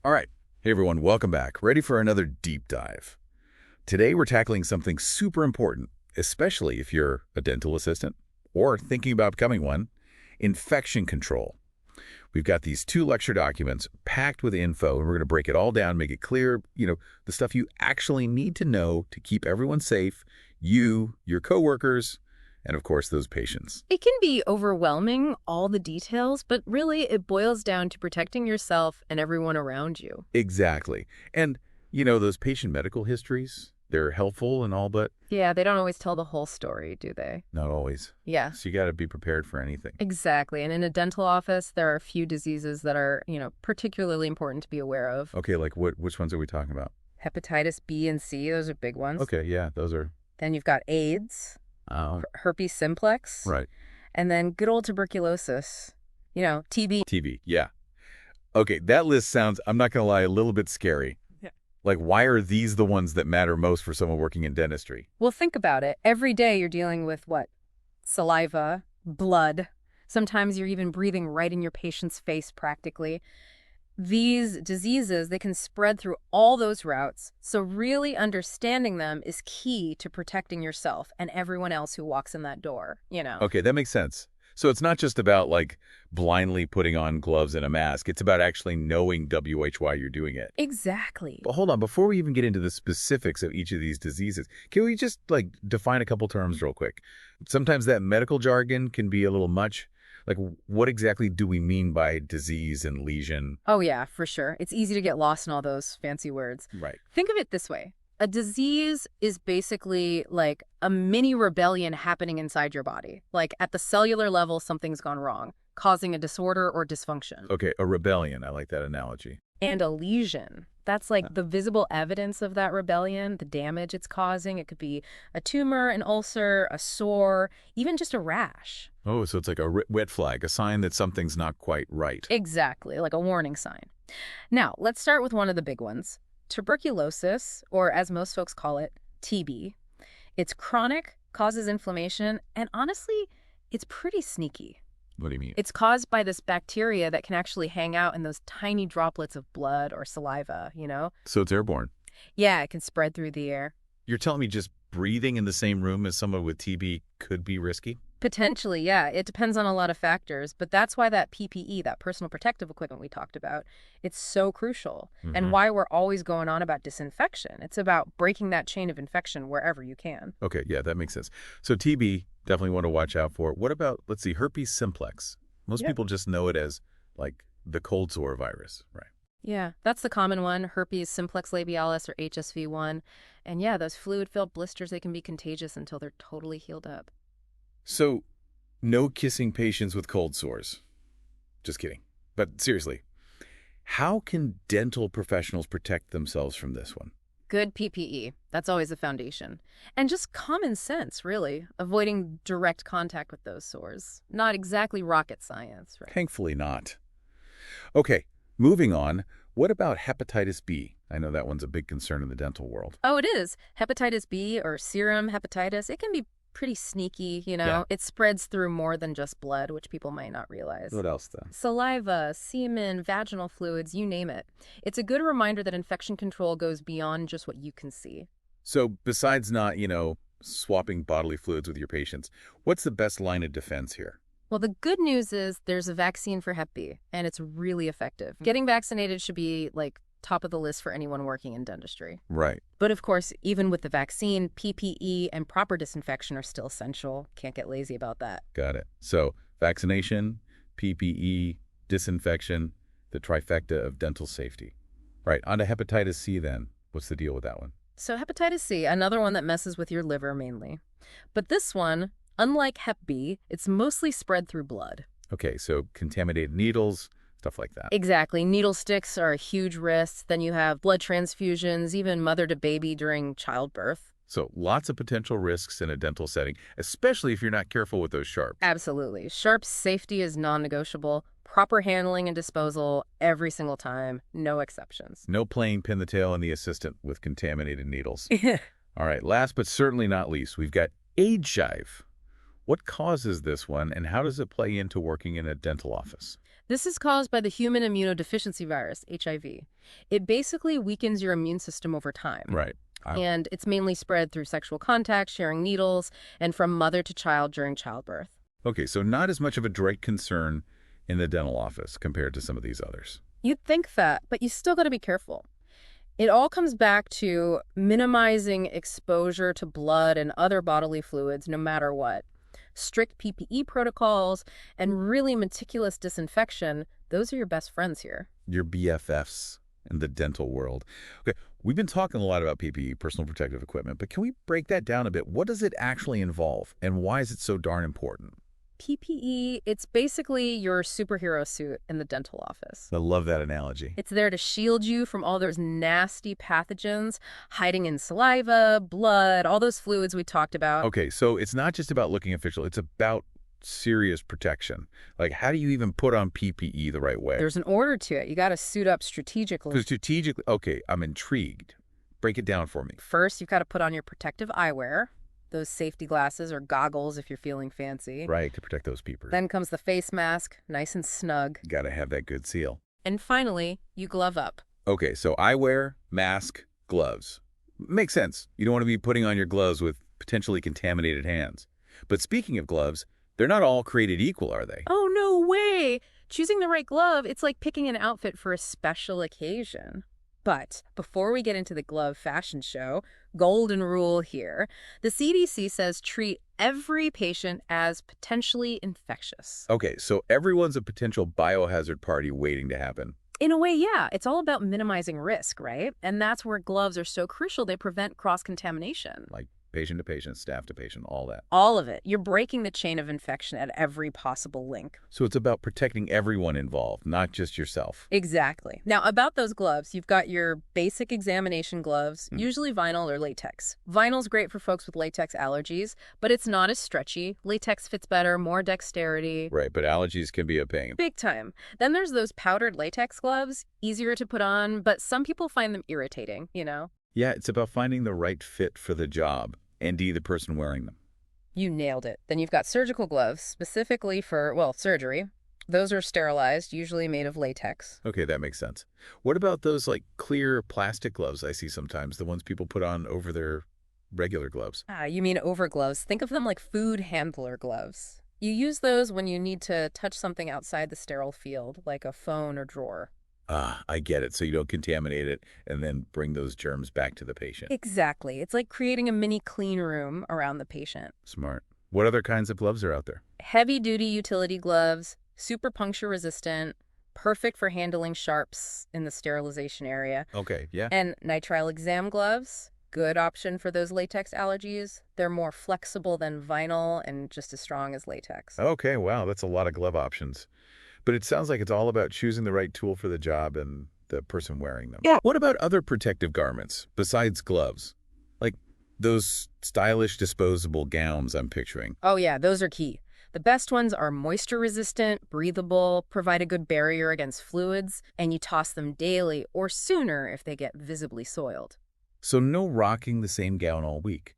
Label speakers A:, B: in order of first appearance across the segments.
A: All right. Hey, everyone. Welcome back. Ready for another deep dive. Today, we're tackling something super important, especially if you're a dental assistant or thinking about becoming one: infection control. We've got these two lecture documents packed with info, and we're going to break it all down, make it clear, the stuff you actually need to know to keep everyone safe, you, your coworkers, and of course, those patients.
B: It can be overwhelming, all the details, but really it boils down to protecting yourself and everyone around you.
A: Exactly. And, those patient medical histories, they're helpful and all, but
B: Yeah, they don't always tell the whole story, do they?
A: not always.
B: Yeah,
A: So you got to be prepared for anything.
B: exactly. And in a dental office, there are a few diseases that are, particularly important to be aware of.
A: Okay, like which ones are we talking about?
B: Hepatitis B and C, those are big ones.
A: Okay, yeah, those are.
B: Then you've got AIDS,
A: Oh,
B: herpes simplex,
A: right.
B: and then good old tuberculosis, TB.
A: TV, yeah. Okay, that list sounds, I'm not going to lie, a little bit scary.
B: Yeah.
A: Like, why are these the ones that matter most for someone working in dentistry?
B: Well, think about it. Every day you're dealing with what? Saliva, blood. Sometimes you're even breathing right in your patient's face practically. These diseases, they can spread through all those routes. So really understanding them is key to protecting yourself and everyone else who walks in that door.
A: Okay, that makes sense. So it's not just about, like, blindly putting on gloves and a mask. It's about actually knowing WH why you're doing it.
B: Exactly.
A: But hold on, before we even get into the specifics of each of these diseases, can we just, like, define a couple terms real quick? Sometimes that medical jargon can be a little much. Like, what exactly do we mean by disease and lesion?
B: Oh yeah, for sure. It's easy to get lost in all those fancy words.
A: Right.
B: Think of it this way. A disease is basically like a mini rebellion happening inside your body. Like at the cellular level, something's gone wrong, causing a disorder or dysfunction.
A: Okay, a rebellion. I like that analogy.
B: And a lesion. That's like the visible evidence of that rebellion, the damage it's causing. It could be a tumor, an ulcer, a sore, even just a rash.
A: Oh, so it's like a wet flag, a sign that something's not quite right.
B: Exactly, like a warning sign. Now, let's start with one of the big ones. Tuberculosis, or as most folks call it, TB. It's chronic, causes inflammation, and honestly, it's pretty sneaky.
A: What do you mean?
B: It's caused by this bacteria that can actually hang out in those tiny droplets of blood or saliva.
A: So it's airborne.
B: Yeah, it can spread through the air.
A: You're telling me just breathing in the same room as someone with TB could be risky?
B: Potentially, yeah. It depends on a lot of factors, but that's why that PPE, that personal protective equipment we talked about, it's so crucial. And why we're always going on about disinfection. It's about breaking that chain of infection wherever you can.
A: Okay, yeah, that makes sense. So TB, definitely want to watch out for. What about, let's see, herpes simplex? Most
B: Yeah.
A: people just know it as, like, the cold sore virus, right?
B: Yeah, that's the common one, herpes simplex labialis or HSV1. And yeah, those fluid-filled blisters, they can be contagious until they're totally healed up.
A: So, no kissing patients with cold sores. Just kidding. But seriously, how can dental professionals protect themselves from this one?
B: Good PPE, that's always the foundation. And just common sense, really, avoiding direct contact with those sores. Not exactly rocket science, right?
A: Thankfully not. Okay, moving on. What about hepatitis B? I know that one's a big concern in the dental world.
B: Oh, it is. Hepatitis B or serum hepatitis, it can be pretty sneaky.
A: Yeah.
B: It spreads through more than just blood, which people might not realize.
A: What else, though?
B: Saliva, semen, vaginal fluids, you name it. It's a good reminder that infection control goes beyond just what you can see.
A: So besides not, swapping bodily fluids with your patients, what's the best line of defense here?
B: Well, the good news is there's a vaccine for Hep B, and it's really effective. Getting vaccinated should be, like, top of the list for anyone working in dentistry.
A: Right.
B: But of course, even with the vaccine, PPE and proper disinfection are still essential. Can't get lazy about that.
A: Got it. So vaccination, PPE, disinfection, the trifecta of dental safety. Right. On to hepatitis C then. What's the deal with that one?
B: So hepatitis C, another one that messes with your liver mainly. But this one, unlike Hep B, it's mostly spread through blood.
A: Okay, so contaminated needles, stuff like that.
B: Exactly. Needle sticks are a huge risk. Then you have blood transfusions, even mother to baby during childbirth.
A: So lots of potential risks in a dental setting, especially if you're not careful with those sharps.
B: Absolutely. Sharp safety is non-negotiable. Proper handling and disposal every single time. No exceptions.
A: No playing pin the tail on the assistant with contaminated needles. All right, last but certainly not least, we've got age-shive. What causes this one, and how does it play into working in a dental office?
B: This is caused by the human immunodeficiency virus, HIV. It basically weakens your immune system over time.
A: Right.
B: And it's mainly spread through sexual contact, sharing needles, and from mother to child during childbirth.
A: Okay, so not as much of a direct concern in the dental office compared to some of these others.
B: You'd think that, but you still got to be careful. It all comes back to minimizing exposure to blood and other bodily fluids no matter what. Strict PPE protocols and really meticulous disinfection, those are your best friends here.
A: Your BFFs in the dental world. Okay, we've been talking a lot about PPE, personal protective equipment, but can we break that down a bit? What does it actually involve, and why is it so darn important?
B: PPE, it's basically your superhero suit in the dental office.
A: I love that analogy.
B: It's there to shield you from all those nasty pathogens hiding in saliva, blood, all those fluids we talked about.
A: Okay, so it's not just about looking official, it's about serious protection. Like, how do you even put on PPE the right way?
B: There's an order to it. You got to suit up strategically.
A: Strategically, okay, I'm intrigued. Break it down for me.
B: First, you've got to put on your protective eyewear, those safety glasses or goggles if you're feeling fancy.
A: Right, to protect those peepers.
B: Then comes the face mask, nice and snug.
A: Gotta have that good seal.
B: And finally, you glove up.
A: Okay, so eyewear, mask, gloves. Makes sense. You don't want to be putting on your gloves with potentially contaminated hands. But speaking of gloves, they're not all created equal, are they?
B: Oh, no way! Choosing the right glove, it's like picking an outfit for a special occasion. But before we get into the glove fashion show, golden rule here, the CDC says treat every patient as potentially infectious.
A: Okay, so everyone's a potential biohazard party waiting to happen.
B: In a way, yeah. It's all about minimizing risk, right? And that's where gloves are so crucial. They prevent cross-contamination.
A: Like patient to patient, staff to patient, all that.
B: All of it. You're breaking the chain of infection at every possible link.
A: So it's about protecting everyone involved, not just yourself.
B: Exactly. Now, about those gloves, you've got your basic examination gloves, usually vinyl or latex. Vinyl's great for folks with latex allergies, but it's not as stretchy. Latex fits better, more dexterity.
A: Right, but allergies can be a pain.
B: Big time. Then there's those powdered latex gloves, easier to put on, but some people find them irritating, you know?
A: Yeah, it's about finding the right fit for the job and the person wearing them.
B: You nailed it. Then you've got surgical gloves, specifically for, well, surgery. Those are sterilized, usually made of latex.
A: Okay, that makes sense. What about those, like, clear plastic gloves I see sometimes, the ones people put on over their regular gloves?
B: You mean over gloves. Think of them like food handler gloves. You use those when you need to touch something outside the sterile field, like a phone or drawer.
A: Ah, I get it. So you don't contaminate it and then bring those germs back to the patient.
B: Exactly. It's like creating a mini clean room around the patient.
A: Smart. What other kinds of gloves are out there?
B: Heavy-duty utility gloves, super puncture resistant, perfect for handling sharps in the sterilization area.
A: Okay, yeah.
B: And nitrile exam gloves, good option for those latex allergies. They're more flexible than vinyl and just as strong as latex.
A: Okay, wow, that's a lot of glove options. But it sounds like it's all about choosing the right tool for the job and the person wearing them.
B: Yeah.
A: What about other protective garments besides gloves? Like those stylish disposable gowns I'm picturing.
B: Oh yeah, those are key. The best ones are moisture resistant, breathable, provide a good barrier against fluids, and you toss them daily or sooner if they get visibly soiled.
A: So no rocking the same gown all week.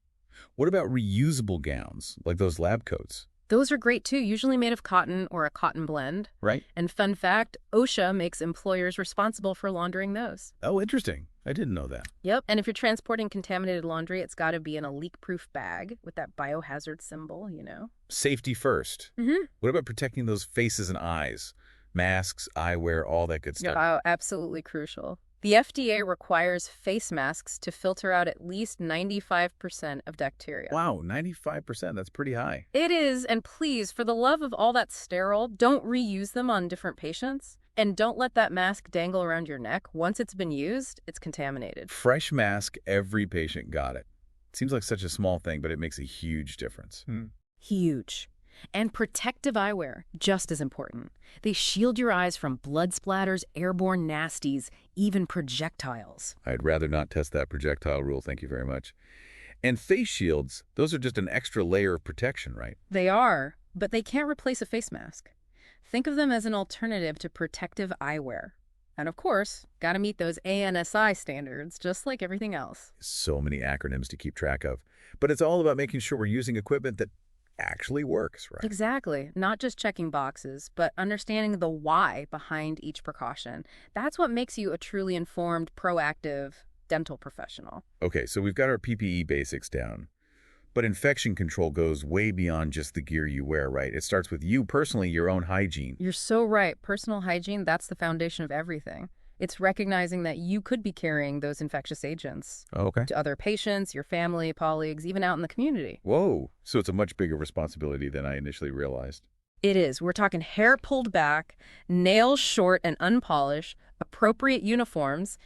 A: What about reusable gowns, like those lab coats?
B: Those are great too, usually made of cotton or a cotton blend.
A: Right.
B: And fun fact, OSHA makes employers responsible for laundering those.
A: Oh, interesting. I didn't know that.
B: Yep. And if you're transporting contaminated laundry, it's got to be in a leak-proof bag with that biohazard symbol, you know?
A: Safety first.
B: Mm-hmm.
A: What about protecting those faces and eyes? Masks, eyewear, all that good stuff.
B: Oh, absolutely crucial. The FDA requires face masks to filter out at least 95% of bacteria.
A: Wow, 95%. That's pretty high.
B: It is, and please, for the love of all that's sterile, don't reuse them on different patients. And don't let that mask dangle around your neck. Once it's been used, it's contaminated.
A: Fresh mask, every patient got it. Seems like such a small thing, but it makes a huge difference.
B: Huge. And protective eyewear, just as important. They shield your eyes from blood splatters, airborne nasties, even projectiles.
A: I'd rather not test that projectile rule, thank you very much. And face shields, those are just an extra layer of protection, right?
B: They are, but they can't replace a face mask. Think of them as an alternative to protective eyewear. And of course, gotta meet those ANSI standards, just like everything else.
A: So many acronyms to keep track of. But it's all about making sure we're using equipment that actually works, right?
B: Exactly. Not just checking boxes, but understanding the why behind each precaution. That's what makes you a truly informed, proactive dental professional.
A: Okay, so we've got our PPE basics down. But infection control goes way beyond just the gear you wear, right? It starts with you personally, your own hygiene.
B: You're so right. Personal hygiene, that's the foundation of everything. It's recognizing that you could be carrying those infectious agents
A: Okay.
B: to other patients, your family, colleagues, even out in the community.
A: Whoa. So it's a much bigger responsibility than I initially realized.
B: It is. We're talking hair pulled back, nails short and unpolished, appropriate uniforms,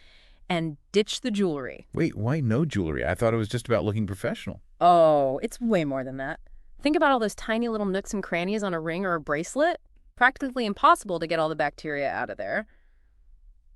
B: and ditch the jewelry.
A: Wait, why no jewelry? I thought it was just about looking professional.
B: Oh, it's way more than that. Think about all those tiny little nooks and crannies on a ring or a bracelet. Practically impossible to get all the bacteria out of there.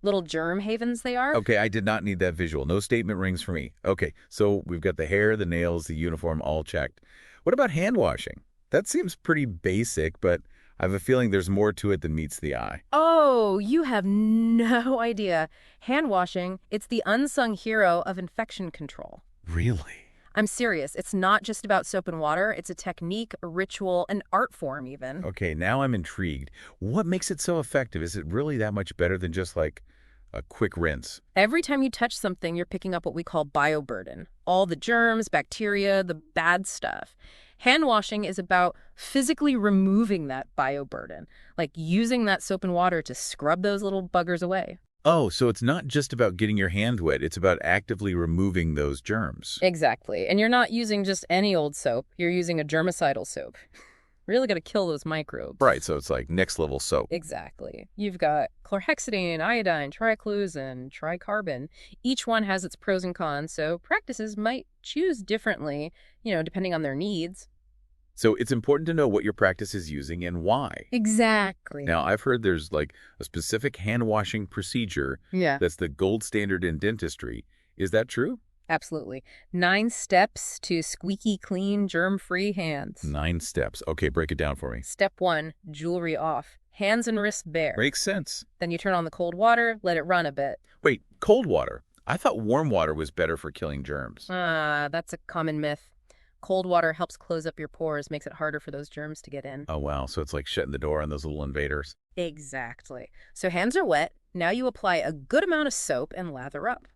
B: Little germ havens they are.
A: Okay, I did not need that visual. No statement rings for me. Okay, so we've got the hair, the nails, the uniform all checked. What about hand washing? That seems pretty basic, but I have a feeling there's more to it than meets the eye.
B: Oh, you have no idea. Hand washing, it's the unsung hero of infection control.
A: Really?
B: I'm serious. It's not just about soap and water. It's a technique, a ritual, an art form even.
A: Okay, now I'm intrigued. What makes it so effective? Is it really that much better than just like a quick rinse?
B: Every time you touch something, you're picking up what we call bioburden. All the germs, bacteria, the bad stuff. Hand washing is about physically removing that bioburden, like using that soap and water to scrub those little buggers away.
A: Oh, so it's not just about getting your hand wet. It's about actively removing those germs.
B: Exactly. And you're not using just any old soap. You're using a germicidal soap. Really got to kill those microbes.
A: Right, so it's like next level soap.
B: Exactly. You've got chlorhexidine, iodine, triclosan, tricarbon. Each one has its pros and cons, so practices might choose differently, depending on their needs.
A: So it's important to know what your practice is using and why.
B: Exactly.
A: Now, I've heard there's like a specific hand washing procedure
B: Yeah,
A: that's the gold standard in dentistry. Is that true?
B: absolutely. 9 steps to squeaky clean, germ-free hands.
A: 9 steps. Okay, break it down for me.
B: Step 1, jewelry off. Hands and wrists bare.
A: Makes sense.
B: Then you turn on the cold water, let it run a bit.
A: Wait, cold water. I thought warm water was better for killing germs.
B: That's a common myth. Cold water helps close up your pores, makes it harder for those germs to get in.
A: Oh, wow. So it's like shutting the door on those little invaders.
B: Exactly. So hands are wet. Now you apply a good amount of soap and lather up.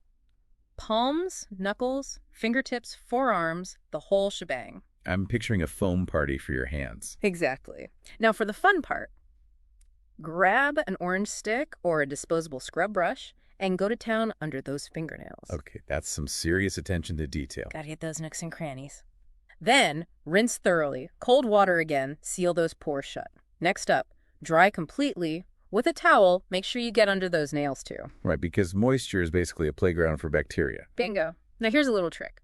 B: Palms, knuckles, fingertips, forearms, the whole shebang.
A: I'm picturing a foam party for your hands.
B: Exactly. Now for the fun part. Grab an orange stick or a disposable scrub brush and go to town under those fingernails.
A: Okay, that's some serious attention to detail.
B: Gotta hit those nooks and crannies. Then, rinse thoroughly. Cold water again, seal those pores shut. Next up, dry completely. With a towel, make sure you get under those nails too.
A: Right, because moisture is basically a playground for bacteria.
B: Bingo. Now here's a little trick.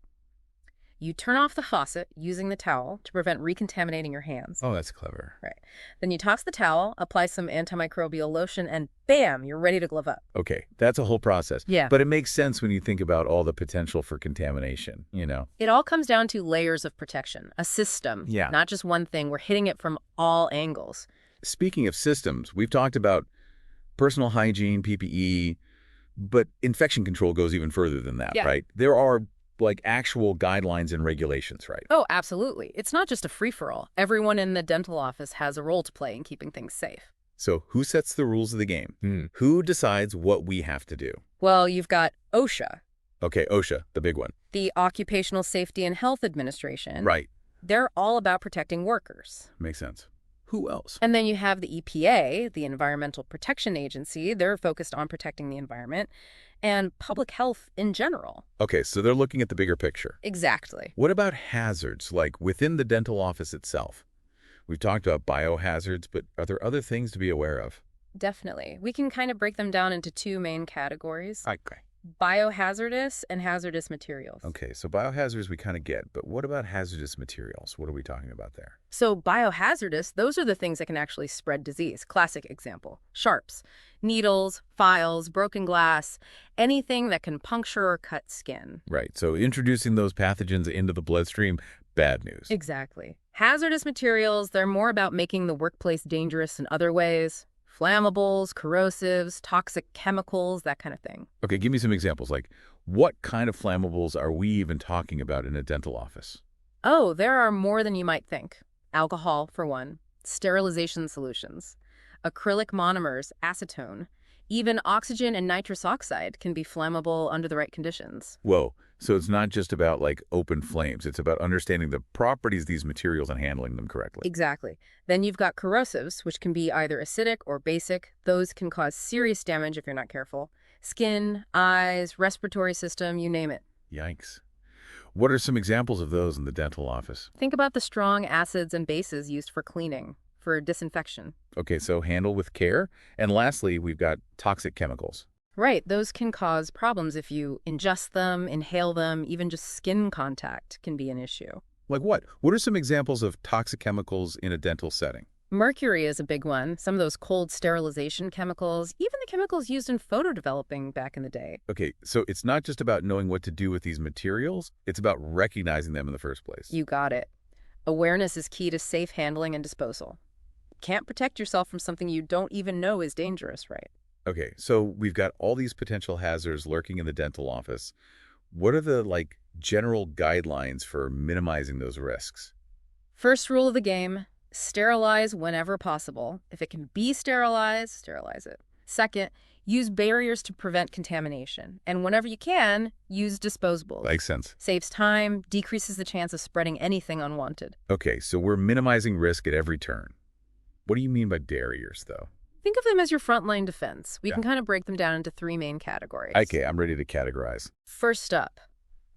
B: You turn off the faucet using the towel to prevent recontaminating your hands.
A: Oh, that's clever.
B: Right. Then you toss the towel, apply some antimicrobial lotion, and bam, you're ready to glove up.
A: Okay, that's a whole process.
B: Yeah.
A: But it makes sense when you think about all the potential for contamination,
B: It all comes down to layers of protection, a system.
A: Yeah.
B: Not just one thing. We're hitting it from all angles.
A: Speaking of systems, we've talked about personal hygiene, PPE, but infection control goes even further than that,
B: Yeah.
A: right? There are like actual guidelines and regulations, right?
B: Oh, absolutely. It's not just a free-for-all. Everyone in the dental office has a role to play in keeping things safe.
A: So who sets the rules of the game? Who decides what we have to do?
B: Well, you've got OSHA,
A: Okay, OSHA, the big one.
B: the Occupational Safety and Health Administration.
A: Right.
B: They're all about protecting workers.
A: Makes sense. Who else?
B: And then you have the EPA, the Environmental Protection Agency. They're focused on protecting the environment and public health in general.
A: Okay, so they're looking at the bigger picture.
B: Exactly.
A: What about hazards, like within the dental office itself? We've talked about biohazards, but are there other things to be aware of?
B: Definitely. We can kind of break them down into 2 main categories.
A: Okay.
B: Biohazardous and hazardous materials.
A: Okay, so biohazards we kind of get, but what about hazardous materials? What are we talking about there?
B: So biohazardous, those are the things that can actually spread disease. Classic example, sharps, needles, files, broken glass, anything that can puncture or cut skin.
A: Right, so introducing those pathogens into the bloodstream, bad news.
B: Exactly. Hazardous materials, they're more about making the workplace dangerous in other ways. Flammables, corrosives, toxic chemicals, that kind of thing.
A: Okay, give me some examples. Like, what kind of flammables are we even talking about in a dental office?
B: Oh, there are more than you might think. Alcohol, for one. Sterilization solutions. Acrylic monomers, acetone. Even oxygen and nitrous oxide can be flammable under the right conditions.
A: Whoa. So it's not just about like open flames. It's about understanding the properties of these materials and handling them correctly.
B: Exactly. Then you've got corrosives, which can be either acidic or basic. Those can cause serious damage if you're not careful. Skin, eyes, respiratory system, you name it.
A: Yikes. What are some examples of those in the dental office?
B: Think about the strong acids and bases used for cleaning, for disinfection.
A: Okay, so handle with care. And lastly, we've got toxic chemicals.
B: Right, those can cause problems if you ingest them, inhale them, even just skin contact can be an issue.
A: Like what? What are some examples of toxic chemicals in a dental setting?
B: Mercury is a big one, some of those cold sterilization chemicals, even the chemicals used in photo developing back in the day.
A: Okay, so it's not just about knowing what to do with these materials, it's about recognizing them in the first place.
B: You got it. Awareness is key to safe handling and disposal. Can't protect yourself from something you don't even know is dangerous, right?
A: Okay, so we've got all these potential hazards lurking in the dental office. What are the, general guidelines for minimizing those risks?
B: First rule of the game, sterilize whenever possible. If it can be sterilized, sterilize it. Second, use barriers to prevent contamination. And whenever you can, use disposables.
A: Makes sense.
B: Saves time, decreases the chance of spreading anything unwanted.
A: Okay, so we're minimizing risk at every turn. What do you mean by barriers, though?
B: Think of them as your frontline defense. We
A: Yeah.
B: can kind of break them down into three main categories.
A: Okay, I'm ready to categorize.
B: First up,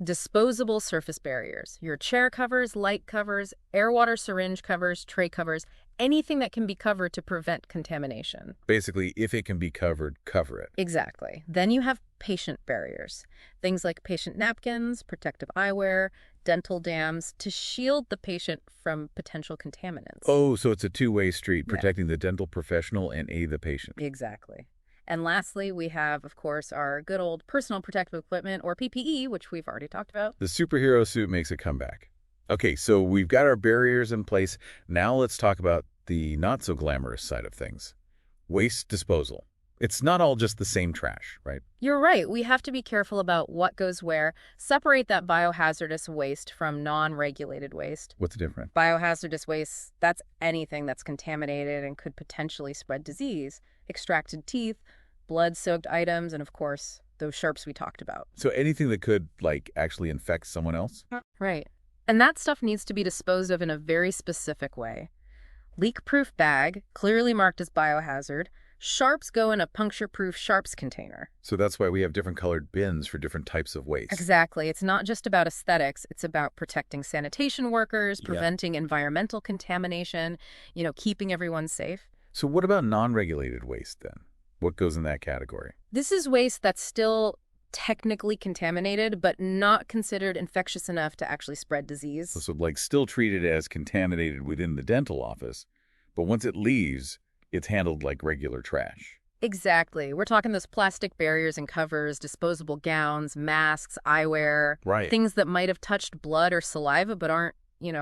B: disposable surface barriers. Your chair covers, light covers, air water syringe covers, tray covers, anything that can be covered to prevent contamination.
A: Basically, if it can be covered, cover it.
B: Exactly. Then you have patient barriers. Things like patient napkins, protective eyewear, dental dams to shield the patient from potential contaminants.
A: Oh, so it's a two-way street,
B: Yeah.
A: protecting the dental professional and the patient.
B: Exactly. And lastly, we have, of course, our good old personal protective equipment, or PPE, which we've already talked about.
A: The superhero suit makes a comeback. Okay, so we've got our barriers in place. Now let's talk about the not-so-glamorous side of things. Waste disposal. It's not all just the same trash, right?
B: You're right. We have to be careful about what goes where. Separate that biohazardous waste from non-regulated waste.
A: What's the difference?
B: Biohazardous waste, that's anything that's contaminated and could potentially spread disease. Extracted teeth, blood-soaked items, and of course, those sharps we talked about.
A: So anything that could, actually infect someone else?
B: Right. And that stuff needs to be disposed of in a very specific way. Leak-proof bag, clearly marked as biohazard. Sharps go in a puncture-proof sharps container.
A: So that's why we have different colored bins for different types of waste.
B: Exactly. It's not just about aesthetics. It's about protecting sanitation workers,
A: Yeah.
B: preventing environmental contamination, keeping everyone safe.
A: So what about non-regulated waste then? What goes in that category?
B: This is waste that's still technically contaminated, but not considered infectious enough to actually spread disease.
A: So still treated as contaminated within the dental office, but once it leaves, it's handled like regular trash.
B: Exactly. We're talking those plastic barriers and covers, disposable gowns, masks, eyewear,
A: Right.
B: things that might have touched blood or saliva but aren't,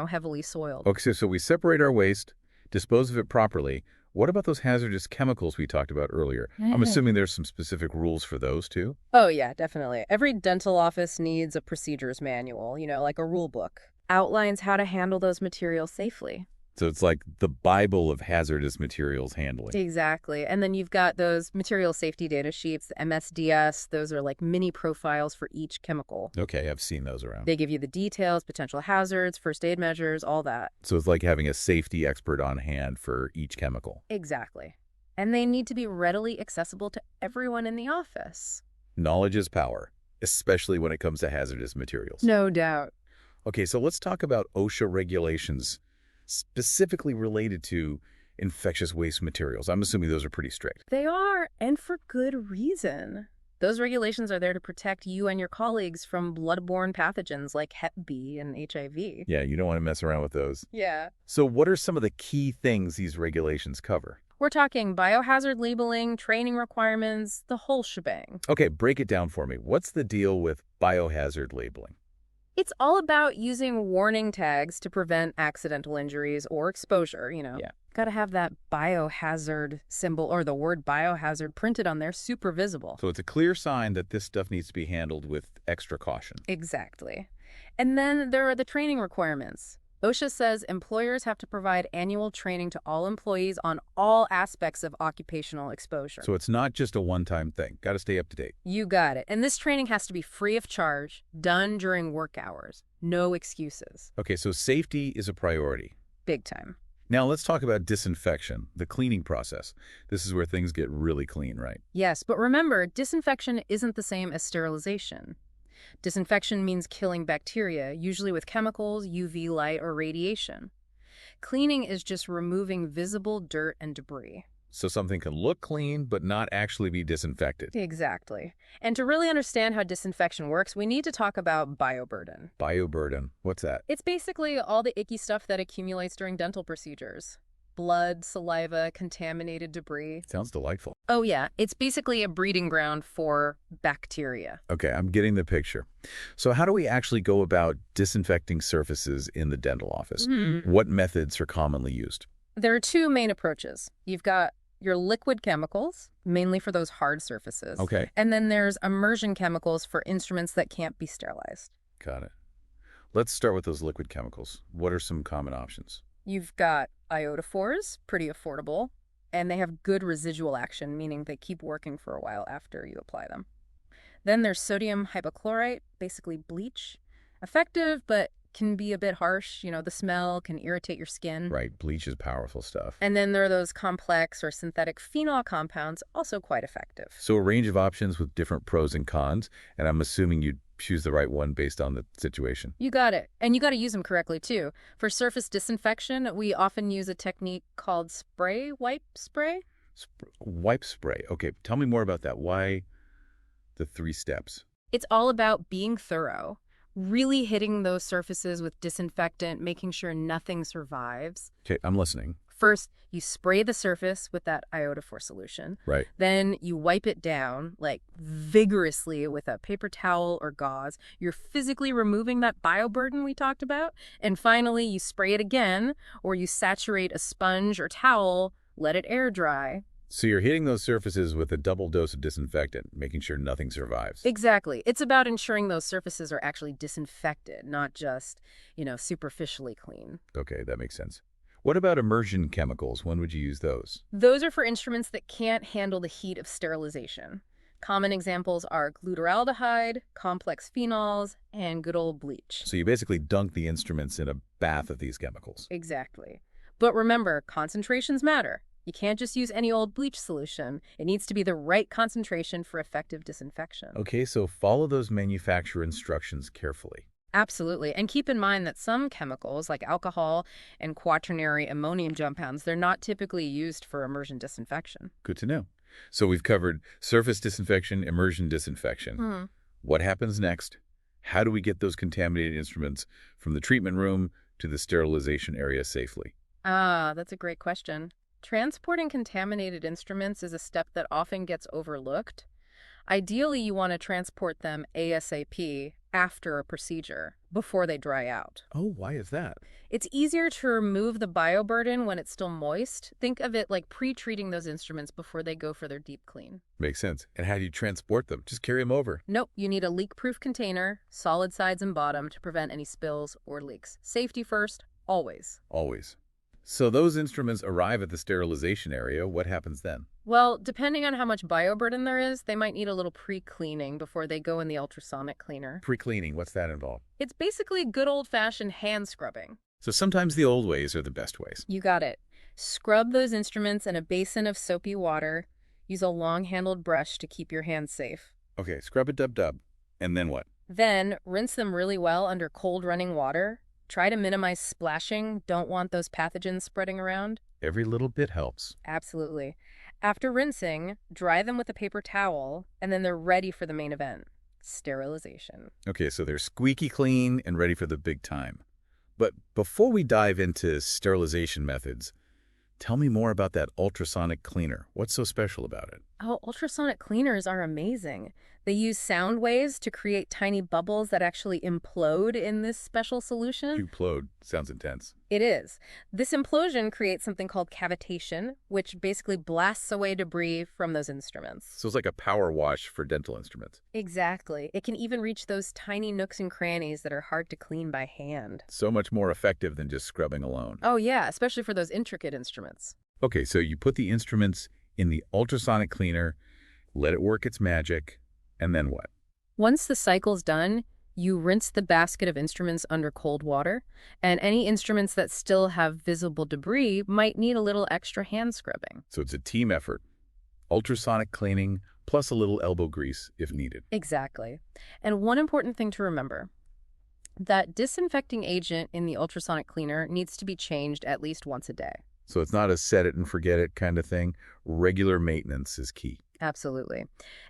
B: heavily soiled.
A: Okay, so we separate our waste, dispose of it properly. What about those hazardous chemicals we talked about earlier? I'm assuming there's some specific rules for those too?
B: Oh, yeah, definitely. Every dental office needs a procedures manual, like a rule book. Outlines how to handle those materials safely.
A: So it's like the Bible of hazardous materials handling.
B: Exactly. And then you've got those material safety data sheets, the MSDS. Those are like mini profiles for each chemical.
A: Okay, I've seen those around.
B: They give you the details, potential hazards, first aid measures, all that.
A: So it's like having a safety expert on hand for each chemical.
B: Exactly. And they need to be readily accessible to everyone in the office.
A: Knowledge is power, especially when it comes to hazardous materials.
B: No doubt.
A: Okay, so let's talk about OSHA regulations specifically related to infectious waste materials. I'm assuming those are pretty strict.
B: They are, and for good reason. Those regulations are there to protect you and your colleagues from bloodborne pathogens like Hep B and HIV.
A: Yeah, you don't want to mess around with those.
B: Yeah.
A: So what are some of the key things these regulations cover?
B: We're talking biohazard labeling, training requirements, the whole shebang.
A: Okay, break it down for me. What's the deal with biohazard labeling?
B: It's all about using warning tags to prevent accidental injuries or exposure,
A: Yeah.
B: Got to have that biohazard symbol or the word biohazard printed on there, super visible.
A: So it's a clear sign that this stuff needs to be handled with extra caution.
B: Exactly. And then there are the training requirements. OSHA says employers have to provide annual training to all employees on all aspects of occupational exposure.
A: So it's not just a one-time thing. Got to stay up to date.
B: You got it. And this training has to be free of charge, done during work hours. No excuses.
A: Okay, so safety is a priority.
B: Big time.
A: Now let's talk about disinfection, the cleaning process. This is where things get really clean, right?
B: Yes, but remember, disinfection isn't the same as sterilization. Disinfection means killing bacteria, usually with chemicals, UV light, or radiation. Cleaning is just removing visible dirt and debris.
A: So something can look clean, but not actually be disinfected.
B: Exactly. And to really understand how disinfection works, we need to talk about bioburden.
A: Bioburden, what's that?
B: It's basically all the icky stuff that accumulates during dental procedures. Blood, saliva, contaminated debris.
A: Sounds delightful.
B: Oh yeah, it's basically a breeding ground for bacteria.
A: Okay, I'm getting the picture. So how do we actually go about disinfecting surfaces in the dental office? What methods are commonly used?
B: There are two main approaches. You've got your liquid chemicals, mainly for those hard surfaces.
A: Okay,
B: And then there's immersion chemicals for instruments that can't be sterilized.
A: got it. Let's start with those liquid chemicals. What are some common options?
B: You've got iodophores, pretty affordable, and they have good residual action, meaning they keep working for a while after you apply them. Then there's sodium hypochlorite, basically bleach. Effective, but can be a bit harsh. The smell can irritate your skin.
A: Right, bleach is powerful stuff.
B: And then there are those complex or synthetic phenol compounds, also quite effective.
A: So a range of options with different pros and cons, and I'm assuming you'd choose the right one based on the situation.
B: You got it. And you got to use them correctly, too. For surface disinfection, we often use a technique called wipe spray.
A: Wipe spray. Okay, tell me more about that. Why the 3 steps?
B: It's all about being thorough, really hitting those surfaces with disinfectant, making sure nothing survives.
A: Okay, I'm listening.
B: First, you spray the surface with that iodophore solution.
A: Right.
B: Then you wipe it down, vigorously with a paper towel or gauze. You're physically removing that bioburden we talked about. And finally, you spray it again, or you saturate a sponge or towel, let it air dry.
A: So you're hitting those surfaces with a double dose of disinfectant, making sure nothing survives.
B: Exactly. It's about ensuring those surfaces are actually disinfected, not just, superficially clean.
A: Okay, that makes sense. What about immersion chemicals? When would you use those?
B: Those are for instruments that can't handle the heat of sterilization. Common examples are glutaraldehyde, complex phenols, and good old bleach.
A: So you basically dunk the instruments in a bath of these chemicals.
B: Exactly. But remember, concentrations matter. You can't just use any old bleach solution. It needs to be the right concentration for effective disinfection.
A: Okay, so follow those manufacturer instructions carefully.
B: Absolutely. And keep in mind that some chemicals, like alcohol and quaternary ammonium compounds, they're not typically used for immersion disinfection.
A: Good to know. So we've covered surface disinfection, immersion disinfection. What happens next? How do we get those contaminated instruments from the treatment room to the sterilization area safely?
B: That's a great question. Transporting contaminated instruments is a step that often gets overlooked. Ideally, you want to transport them ASAP after a procedure, before they dry out.
A: Oh, why is that?
B: It's easier to remove the bioburden when it's still moist. Think of it like pre-treating those instruments before they go for their deep clean.
A: Makes sense. And how do you transport them? Just carry them over.
B: Nope, you need a leak-proof container, solid sides and bottom to prevent any spills or leaks. Safety first, always.
A: Always. So those instruments arrive at the sterilization area. What happens then?
B: Well, depending on how much bioburden there is, they might need a little pre-cleaning before they go in the ultrasonic cleaner.
A: Pre-cleaning, what's that involve?
B: It's basically good old-fashioned hand scrubbing.
A: So sometimes the old ways are the best ways.
B: You got it. Scrub those instruments in a basin of soapy water. Use a long-handled brush to keep your hands safe.
A: Okay, scrub it dub-dub. And then what?
B: Then, rinse them really well under cold running water. Try to minimize splashing. Don't want those pathogens spreading around.
A: Every little bit helps.
B: Absolutely. After rinsing, dry them with a paper towel, and then they're ready for the main event, sterilization.
A: Okay, so they're squeaky clean and ready for the big time. But before we dive into sterilization methods, tell me more about that ultrasonic cleaner. What's so special about it?
B: Oh, ultrasonic cleaners are amazing. They use sound waves to create tiny bubbles that actually implode in this special solution.
A: Implode. Sounds intense.
B: It is. This implosion creates something called cavitation, which basically blasts away debris from those instruments.
A: So it's like a power wash for dental instruments.
B: Exactly. It can even reach those tiny nooks and crannies that are hard to clean by hand.
A: So much more effective than just scrubbing alone.
B: Oh, yeah, especially for those intricate instruments.
A: Okay, so you put the instruments in the ultrasonic cleaner, let it work its magic, and then what?
B: Once the cycle's done, you rinse the basket of instruments under cold water, and any instruments that still have visible debris might need a little extra hand scrubbing.
A: So it's a team effort. Ultrasonic cleaning plus a little elbow grease if needed.
B: Exactly. And one important thing to remember, that disinfecting agent in the ultrasonic cleaner needs to be changed at least once a day.
A: So it's not a set it and forget it kind of thing. Regular maintenance is key.
B: Absolutely.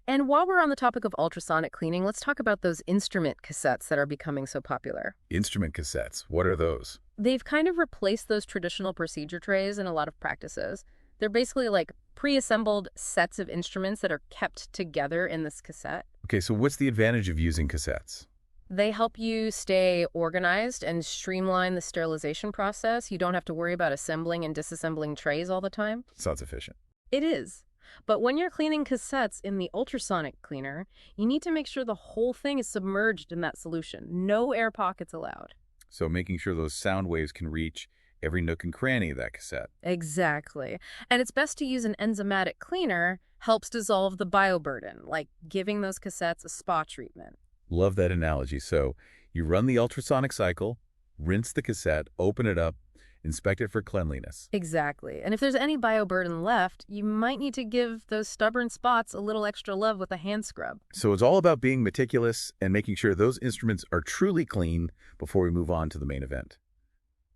B: And while we're on the topic of ultrasonic cleaning, let's talk about those instrument cassettes that are becoming so popular.
A: Instrument cassettes, what are those?
B: They've kind of replaced those traditional procedure trays in a lot of practices. They're basically like pre-assembled sets of instruments that are kept together in this cassette.
A: Okay, so what's the advantage of using cassettes?
B: They help you stay organized and streamline the sterilization process. You don't have to worry about assembling and disassembling trays all the time.
A: Sounds efficient.
B: It is. But when you're cleaning cassettes in the ultrasonic cleaner, you need to make sure the whole thing is submerged in that solution. No air pockets allowed.
A: So making sure those sound waves can reach every nook and cranny of that cassette.
B: Exactly. And it's best to use an enzymatic cleaner, helps dissolve the bioburden, like giving those cassettes a spa treatment.
A: Love that analogy. So you run the ultrasonic cycle, rinse the cassette, open it up, inspect it for cleanliness.
B: Exactly. And if there's any bioburden left, you might need to give those stubborn spots a little extra love with a hand scrub.
A: So it's all about being meticulous and making sure those instruments are truly clean before we move on to the main event.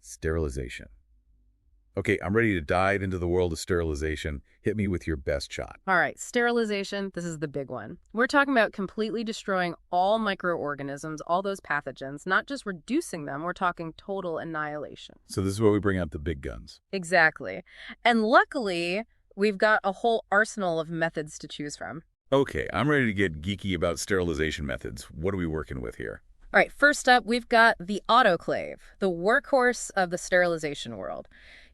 A: Sterilization. Okay, I'm ready to dive into the world of sterilization. Hit me with your best shot.
B: All right, sterilization, this is the big one. We're talking about completely destroying all microorganisms, all those pathogens, not just reducing them, we're talking total annihilation.
A: So this is where we bring out the big guns.
B: Exactly. And luckily, we've got a whole arsenal of methods to choose from.
A: Okay, I'm ready to get geeky about sterilization methods. What are we working with here?
B: All right, first up, we've got the autoclave, the workhorse of the sterilization world.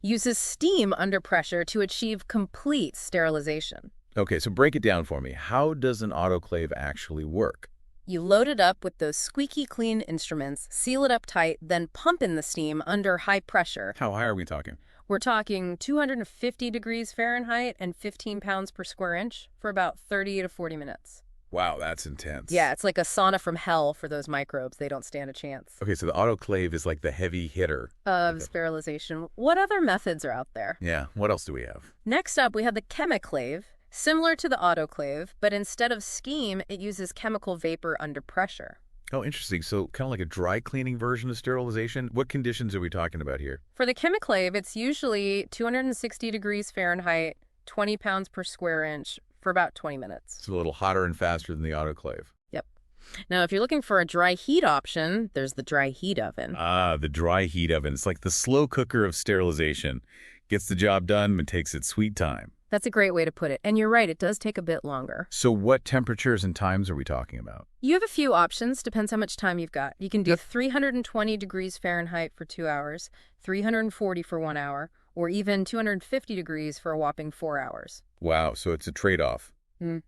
B: Uses steam under pressure to achieve complete sterilization.
A: Okay, so break it down for me. How does an autoclave actually work?
B: You load it up with those squeaky clean instruments, seal it up tight, then pump in the steam under high pressure.
A: How high are we talking?
B: We're talking 250 degrees Fahrenheit and 15 pounds per square inch for about 30 to 40 minutes.
A: Wow, that's intense.
B: Yeah, it's like a sauna from hell for those microbes. They don't stand a chance.
A: Okay, so the autoclave is like the heavy hitter
B: Of sterilization. What other methods are out there?
A: Yeah, what else do we have?
B: Next up, we have the chemiclave, similar to the autoclave, but instead of steam, it uses chemical vapor under pressure.
A: Oh, interesting. So kind of like a dry cleaning version of sterilization. What conditions are we talking about here?
B: For the chemiclave, it's usually 260 degrees Fahrenheit, 20 pounds per square inch for about 20 minutes.
A: It's a little hotter and faster than the autoclave.
B: Yep. Now, if you're looking for a dry heat option, there's the dry heat oven.
A: Ah, the dry heat oven. It's like the slow cooker of sterilization. Gets the job done and takes its sweet time.
B: That's a great way to put it. And you're right, it does take a bit longer.
A: So what temperatures and times are we talking about?
B: You have a few options, depends how much time you've got. You can do 320 degrees Fahrenheit for 2 hours, 340 for 1 hour, or even 250 degrees for a whopping 4 hours.
A: Wow, so it's a trade-off.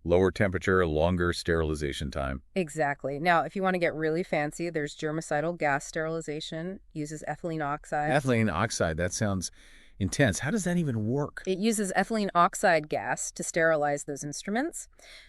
A: Lower temperature, longer sterilization time.
B: Exactly. Now, if you want to get really fancy, there's germicidal gas sterilization, uses ethylene oxide.
A: Ethylene oxide, that sounds intense. How does that even work?
B: It uses ethylene oxide gas to sterilize those instruments.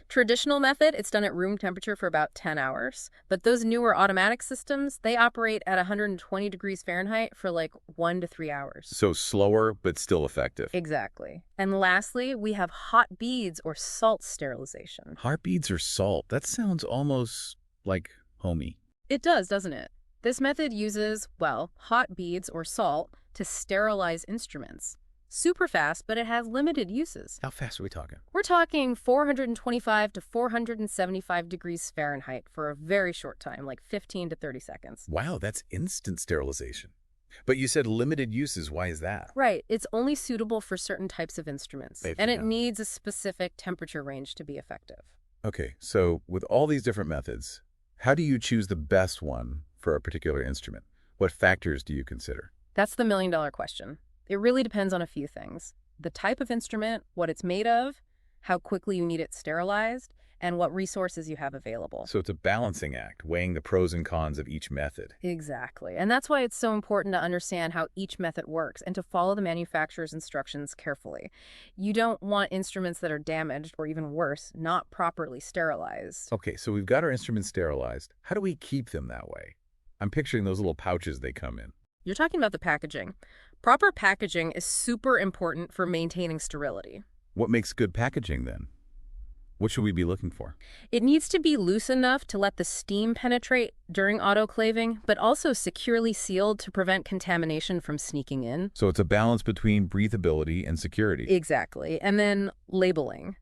B: Traditional method, it's done at room temperature for about 10 hours. But those newer automatic systems, they operate at 120 degrees Fahrenheit for like 1 to 3 hours.
A: So slower, but still effective.
B: Exactly. And lastly, we have hot beads or salt sterilization.
A: Hot beads or salt? That sounds almost like homey.
B: It does, doesn't it? This method uses, well, hot beads or salt to sterilize instruments. Super fast, but it has limited uses.
A: How fast are we talking?
B: We're talking 425 to 475 degrees Fahrenheit for a very short time, like 15 to 30 seconds.
A: Wow, that's instant sterilization. But you said limited uses. Why is that?
B: Right. It's only suitable for certain types of instruments,
A: Safe
B: and
A: to
B: it
A: know.
B: needs a specific temperature range to be effective.
A: Okay, so with all these different methods, how do you choose the best one for a particular instrument? What factors do you consider?
B: That's the million-dollar question. It really depends on a few things: the type of instrument, what it's made of, how quickly you need it sterilized, and what resources you have available.
A: So it's a balancing act, weighing the pros and cons of each method.
B: Exactly. And that's why it's so important to understand how each method works and to follow the manufacturer's instructions carefully. You don't want instruments that are damaged or, even worse, not properly sterilized.
A: Okay, so we've got our instruments sterilized. How do we keep them that way? I'm picturing those little pouches they come in.
B: You're talking about the packaging. Proper packaging is super important for maintaining sterility.
A: What makes good packaging then? What should we be looking for?
B: It needs to be loose enough to let the steam penetrate during autoclaving, but also securely sealed to prevent contamination from sneaking in.
A: So it's a balance between breathability and security.
B: Exactly. And then labeling.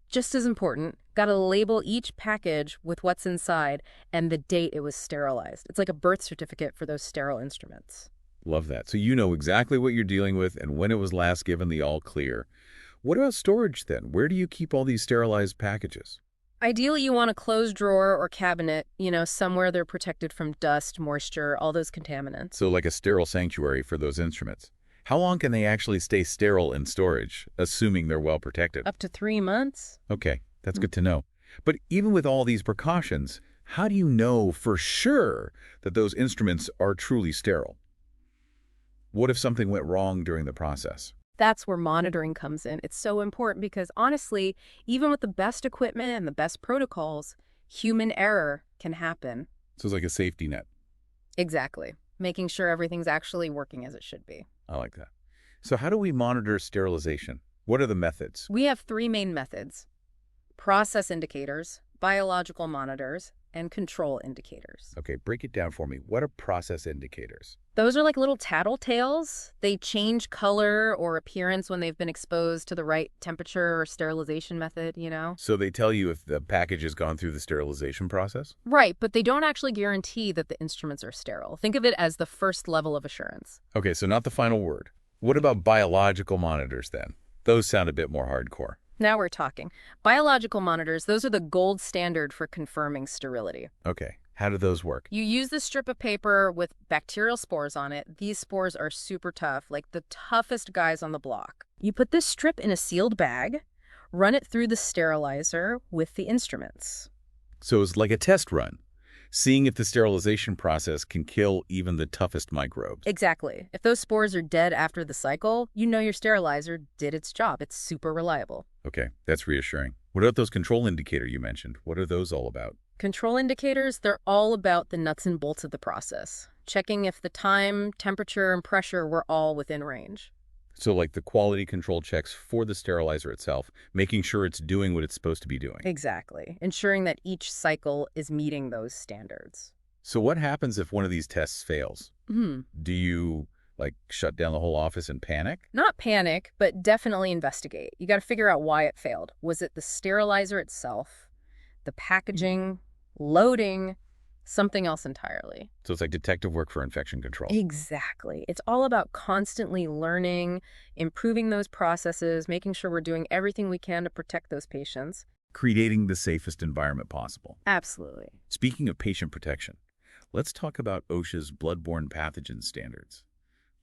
B: Just as important, gotta label each package with what's inside and the date it was sterilized. It's like a birth certificate for those sterile instruments.
A: Love that. So you know exactly what you're dealing with and when it was last given the all clear. What about storage then? Where do you keep all these sterilized packages?
B: Ideally, you want a closed drawer or cabinet, somewhere they're protected from dust, moisture, all those contaminants.
A: So like a sterile sanctuary for those instruments. How long can they actually stay sterile in storage, assuming they're well protected?
B: Up to 3 months.
A: Okay, that's good to know. But even with all these precautions, how do you know for sure that those instruments are truly sterile? What if something went wrong during the process?
B: That's where monitoring comes in. It's so important because, honestly, even with the best equipment and the best protocols, human error can happen.
A: So it's like a safety net.
B: Exactly. Making sure everything's actually working as it should be.
A: I like that. So how do we monitor sterilization? What are the methods?
B: We have 3 main methods: process indicators, biological monitors, and control indicators.
A: Okay, break it down for me. What are process indicators?
B: Those are like little tattletales. They change color or appearance when they've been exposed to the right temperature or sterilization method.
A: So they tell you if the package has gone through the sterilization process?
B: Right, but they don't actually guarantee that the instruments are sterile. Think of it as the first level of assurance.
A: Okay, so not the final word. What about biological monitors then? Those sound a bit more hardcore.
B: Now we're talking. Biological monitors, those are the gold standard for confirming sterility.
A: Okay, how do those work?
B: You use this strip of paper with bacterial spores on it. These spores are super tough, like the toughest guys on the block. You put this strip in a sealed bag, run it through the sterilizer with the instruments.
A: So it's like a test run, seeing if the sterilization process can kill even the toughest microbes.
B: Exactly. If those spores are dead after the cycle, you know your sterilizer did its job. It's super reliable.
A: Okay, that's reassuring. What about those control indicators you mentioned? What are those all about?
B: Control indicators, they're all about the nuts and bolts of the process, checking if the time, temperature, and pressure were all within range.
A: So like the quality control checks for the sterilizer itself, making sure it's doing what it's supposed to be doing.
B: Exactly. Ensuring that each cycle is meeting those standards.
A: So what happens if one of these tests fails?
B: Hmm.
A: Do you shut down the whole office and panic?
B: Not panic, but definitely investigate. You got to figure out why it failed. Was it the sterilizer itself, the packaging, loading, something else entirely?
A: So it's like detective work for infection control.
B: Exactly. It's all about constantly learning, improving those processes, making sure we're doing everything we can to protect those patients.
A: Creating the safest environment possible.
B: Absolutely.
A: Speaking of patient protection, let's talk about OSHA's bloodborne pathogen standards.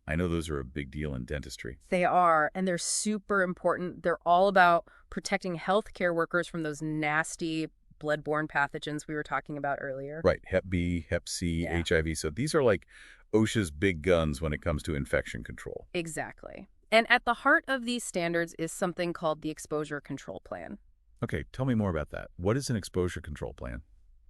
A: I know those are a big deal in dentistry.
B: They are, and they're super important. They're all about protecting healthcare workers from those nasty bloodborne pathogens we were talking about earlier.
A: Right, Hep B, Hep C,
B: Yeah.
A: HIV. So these are like OSHA's big guns when it comes to infection control.
B: Exactly. And at the heart of these standards is something called the Exposure Control Plan.
A: Okay, tell me more about that. What is an exposure control plan?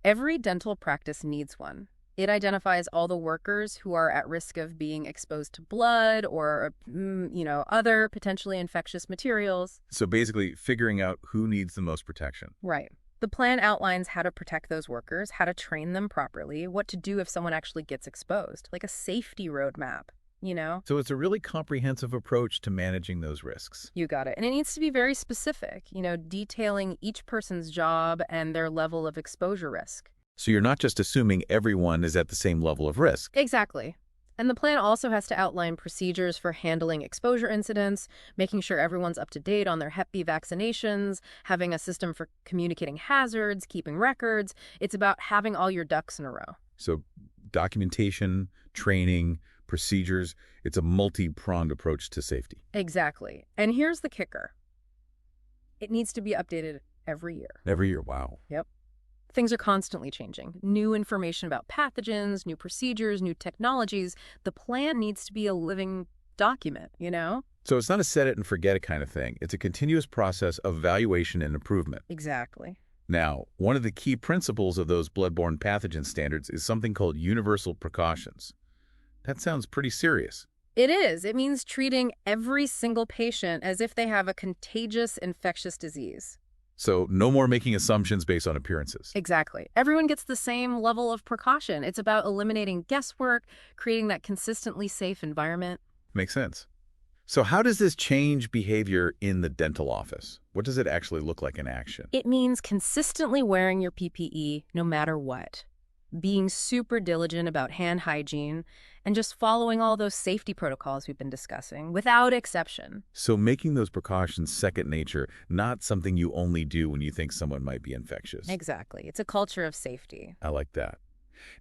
B: Every dental practice needs one. It identifies all the workers who are at risk of being exposed to blood or, other potentially infectious materials.
A: So basically figuring out who needs the most protection.
B: Right. The plan outlines how to protect those workers, how to train them properly, what to do if someone actually gets exposed, like a safety roadmap.
A: So it's a really comprehensive approach to managing those risks.
B: You got it. And it needs to be very specific, detailing each person's job and their level of exposure risk.
A: So you're not just assuming everyone is at the same level of risk.
B: Exactly. And the plan also has to outline procedures for handling exposure incidents, making sure everyone's up to date on their Hep B vaccinations, having a system for communicating hazards, keeping records. It's about having all your ducks in a row.
A: So documentation, training, procedures, it's a multi-pronged approach to safety.
B: Exactly. And here's the kicker. It needs to be updated every year.
A: Every year, wow.
B: Yep. Things are constantly changing. New information about pathogens, new procedures, new technologies. The plan needs to be a living document, you know?
A: So it's not a set it and forget it kind of thing. It's a continuous process of evaluation and improvement.
B: Exactly.
A: Now, one of the key principles of those bloodborne pathogen standards is something called universal precautions. That sounds pretty serious.
B: It is. It means treating every single patient as if they have a contagious infectious disease.
A: So no more making assumptions based on appearances.
B: Exactly. Everyone gets the same level of precaution. It's about eliminating guesswork, creating that consistently safe environment.
A: Makes sense. So how does this change behavior in the dental office? What does it actually look like in action?
B: It means consistently wearing your PPE no matter what, being super diligent about hand hygiene, and just following all those safety protocols we've been discussing, without exception.
A: So making those precautions second nature, not something you only do when you think someone might be infectious.
B: Exactly. It's a culture of safety.
A: I like that.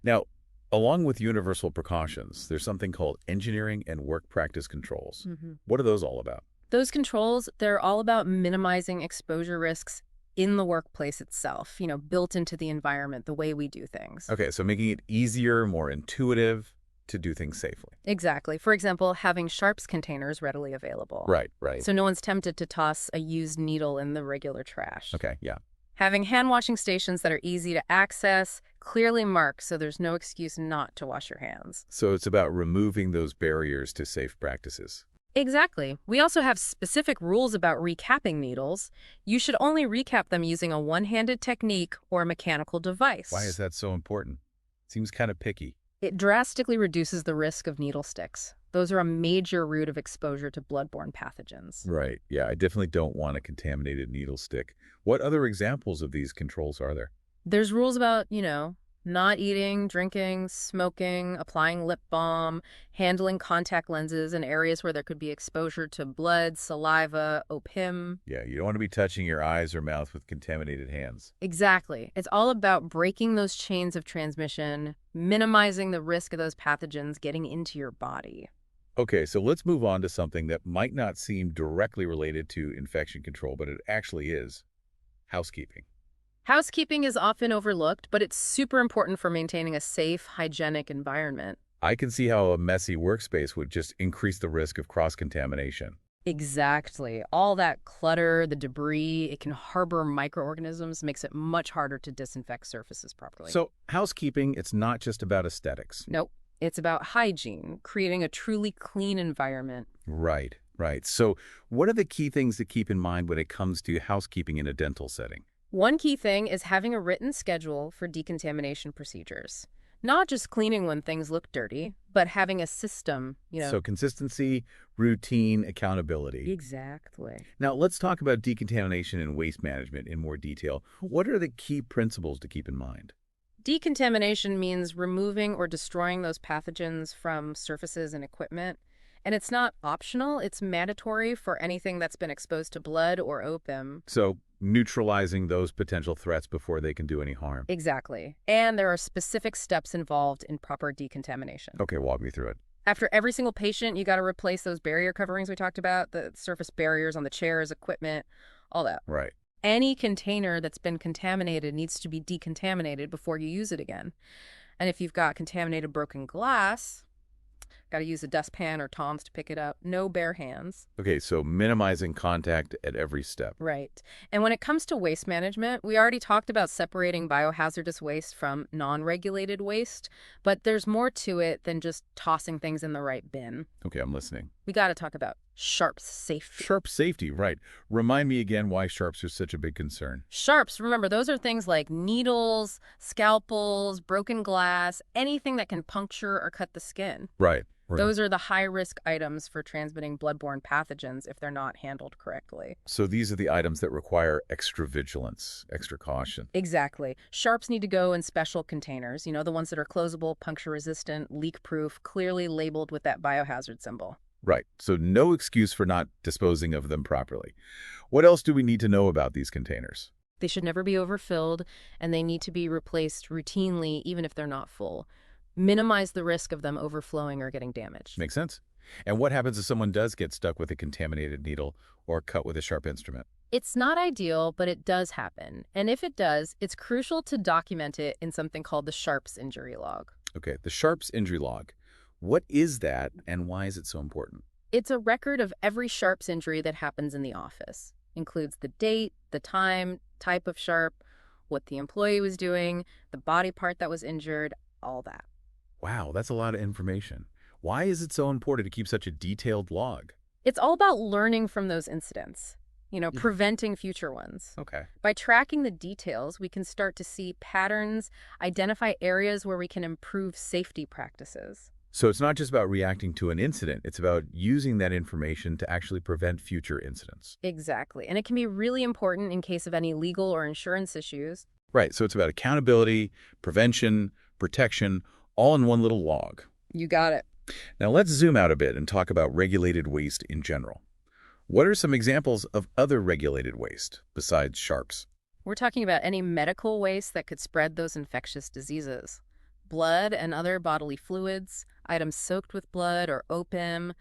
A: Now, along with universal precautions, there's something called engineering and work practice controls. What are those all about?
B: Those controls, they're all about minimizing exposure risks in the workplace itself, built into the environment, the way we do things.
A: Okay, so making it easier, more intuitive to do things safely.
B: Exactly. For example, having sharps containers readily available.
A: Right.
B: So no one's tempted to toss a used needle in the regular trash.
A: Okay, yeah.
B: Having hand washing stations that are easy to access, clearly marked so there's no excuse not to wash your hands.
A: So it's about removing those barriers to safe practices.
B: Exactly. We also have specific rules about recapping needles. You should only recap them using a one-handed technique or a mechanical device.
A: Why is that so important? Seems kind of picky.
B: It drastically reduces the risk of needle sticks. Those are a major route of exposure to bloodborne pathogens.
A: Right. Yeah, I definitely don't want a contaminated needle stick. What other examples of these controls are there?
B: There's rules about, not eating, drinking, smoking, applying lip balm, handling contact lenses in areas where there could be exposure to blood, saliva, OPIM.
A: Yeah, you don't want to be touching your eyes or mouth with contaminated hands.
B: Exactly. It's all about breaking those chains of transmission, minimizing the risk of those pathogens getting into your body.
A: Okay, so let's move on to something that might not seem directly related to infection control, but it actually is. Housekeeping.
B: Housekeeping is often overlooked, but it's super important for maintaining a safe, hygienic environment.
A: I can see how a messy workspace would just increase the risk of cross-contamination.
B: Exactly. All that clutter, the debris, it can harbor microorganisms, makes it much harder to disinfect surfaces properly.
A: So housekeeping, it's not just about aesthetics.
B: Nope. It's about hygiene, creating a truly clean environment.
A: Right. So what are the key things to keep in mind when it comes to housekeeping in a dental setting?
B: One key thing is having a written schedule for decontamination procedures. Not just cleaning when things look dirty, but having a system,
A: So consistency, routine, accountability.
B: Exactly.
A: Now, let's talk about decontamination and waste management in more detail. What are the key principles to keep in mind?
B: Decontamination means removing or destroying those pathogens from surfaces and equipment. And it's not optional, it's mandatory for anything that's been exposed to blood or OPIM.
A: So neutralizing those potential threats before they can do any harm.
B: Exactly. And there are specific steps involved in proper decontamination.
A: Okay, walk me through it.
B: After every single patient, you got to replace those barrier coverings we talked about, the surface barriers on the chairs, equipment, all that.
A: Right.
B: Any container that's been contaminated needs to be decontaminated before you use it again. And if you've got contaminated broken glass, got to use a dustpan or tongs to pick it up. No bare hands.
A: Okay, so minimizing contact at every step.
B: Right. And when it comes to waste management, we already talked about separating biohazardous waste from non-regulated waste, but there's more to it than just tossing things in the right bin.
A: Okay, I'm listening.
B: We got to talk about sharps safety.
A: Sharp safety, right. Remind me again why sharps are such a big concern.
B: Sharps, remember, those are things like needles, scalpels, broken glass, anything that can puncture or cut the skin.
A: Right. Really?
B: Those are the high-risk items for transmitting bloodborne pathogens if they're not handled correctly.
A: So these are the items that require extra vigilance, extra caution.
B: Exactly. Sharps need to go in special containers, the ones that are closable, puncture-resistant, leak-proof, clearly labeled with that biohazard symbol.
A: Right. So no excuse for not disposing of them properly. What else do we need to know about these containers?
B: They should never be overfilled, and they need to be replaced routinely, even if they're not full. Minimize the risk of them overflowing or getting damaged.
A: Makes sense. And what happens if someone does get stuck with a contaminated needle or cut with a sharp instrument?
B: It's not ideal, but it does happen. And if it does, it's crucial to document it in something called the Sharps injury log.
A: Okay, the Sharps injury log. What is that and why is it so important?
B: It's a record of every Sharps injury that happens in the office. Includes the date, the time, type of sharp, what the employee was doing, the body part that was injured, all that.
A: Wow, that's a lot of information. Why is it so important to keep such a detailed log?
B: It's all about learning from those incidents, preventing future ones.
A: Okay.
B: By tracking the details, we can start to see patterns, identify areas where we can improve safety practices.
A: So it's not just about reacting to an incident, it's about using that information to actually prevent future incidents.
B: Exactly. And it can be really important in case of any legal or insurance issues.
A: Right, so it's about accountability, prevention, protection, all in one little log.
B: You got it.
A: Now let's zoom out a bit and talk about regulated waste in general. What are some examples of other regulated waste besides sharps?
B: We're talking about any medical waste that could spread those infectious diseases. Blood and other bodily fluids, items soaked with blood or OPIM,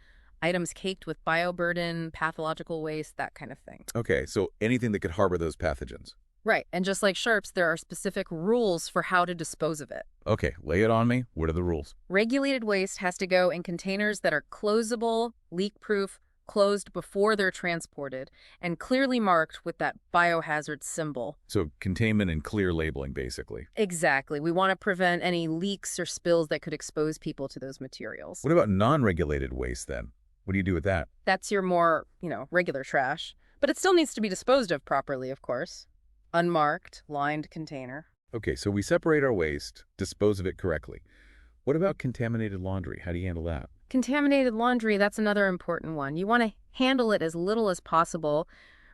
B: items caked with bioburden, pathological waste, that kind of thing.
A: Okay, so anything that could harbor those pathogens.
B: Right, and just like sharps, there are specific rules for how to dispose of it.
A: Okay, lay it on me. What are the rules?
B: Regulated waste has to go in containers that are closable, leak-proof, closed before they're transported, and clearly marked with that biohazard symbol.
A: So containment and clear labeling, basically.
B: Exactly. We want to prevent any leaks or spills that could expose people to those materials.
A: What about non-regulated waste then? What do you do with that?
B: That's your more, regular trash. But it still needs to be disposed of properly, of course. Unmarked, lined container.
A: Okay, so we separate our waste, dispose of it correctly. What about contaminated laundry? How do you handle that?
B: Contaminated laundry, that's another important one. You want to handle it as little as possible,